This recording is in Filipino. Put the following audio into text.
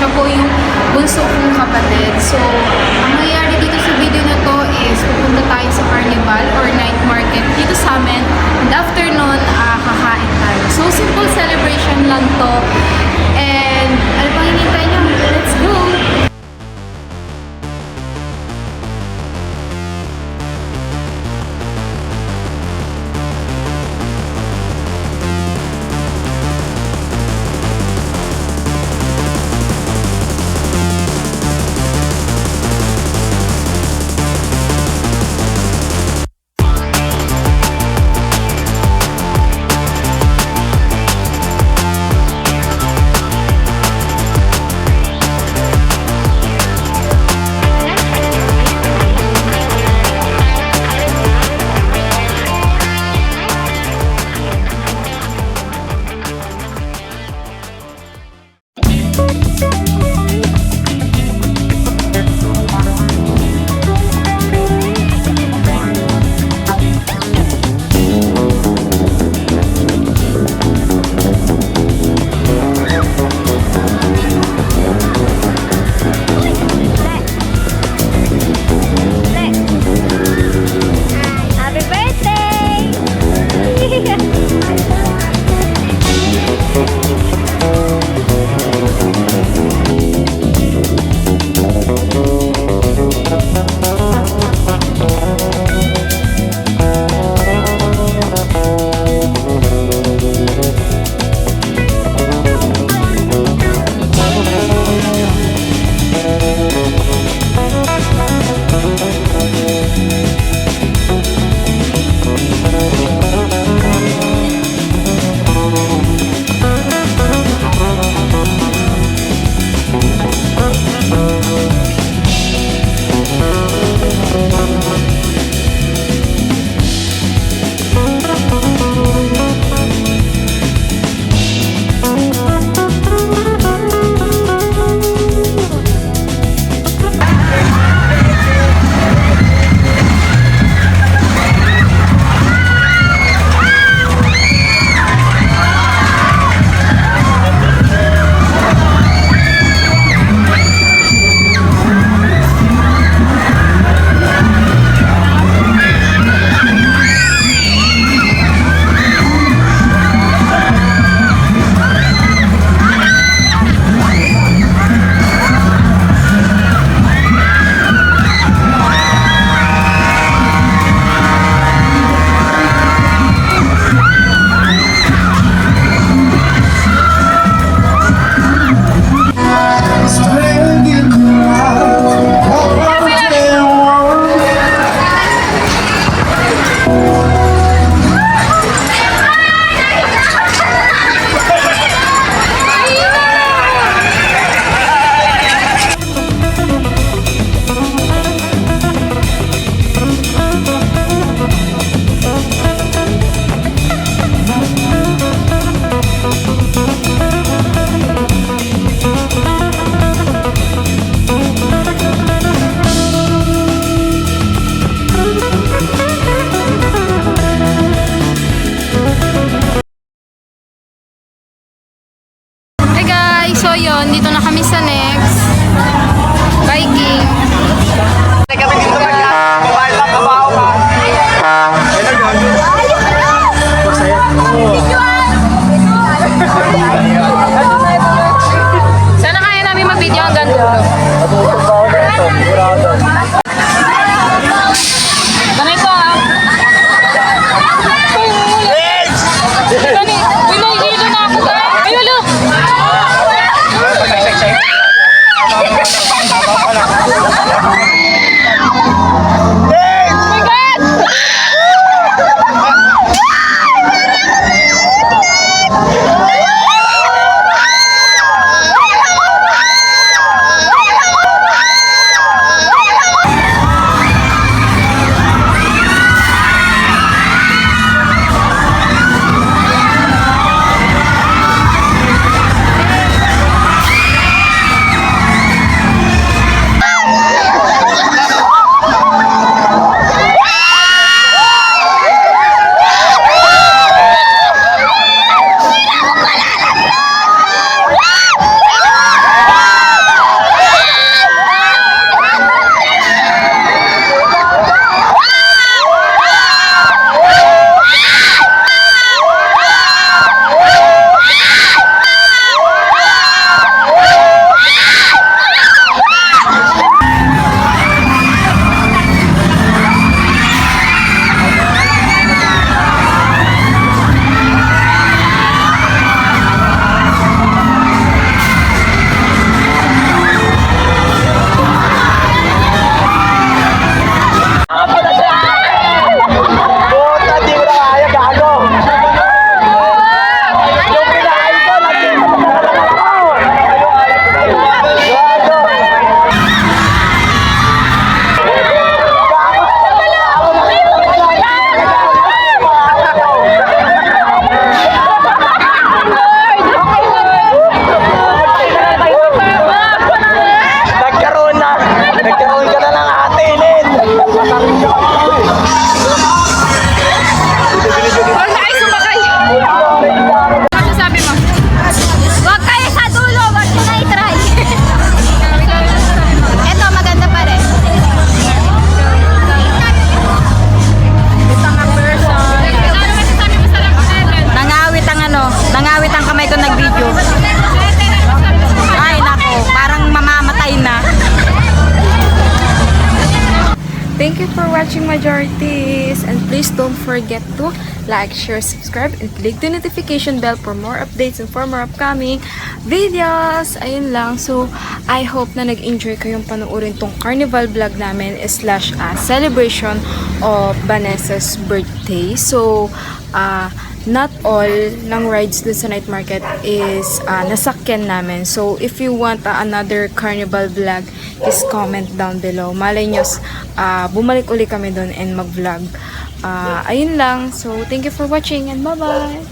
Siya po yung bunso kong kapatid. So, ang nangyayari dito sa video na to is pupunta tayo sa carnival or night market dito sa amin. And after nun, kakain tayo. So, simple celebration lang to. And ano pang hinintay nyo? Let's go! watching, Majorities. And please don't forget to like, share, subscribe, and click the notification bell for more updates and for more upcoming videos. Ayun lang. So, I hope na nag-enjoy kayong panoorin tong carnival vlog namin slash celebration of Vanessa's birthday. So, not all ng rides dun sa night market is nasakyan namin. So, if you want another carnival vlog, just comment down below. Malay nyo, bumalik uli kami dun and mag-vlog. Ayun lang. So, thank you for watching and bye-bye!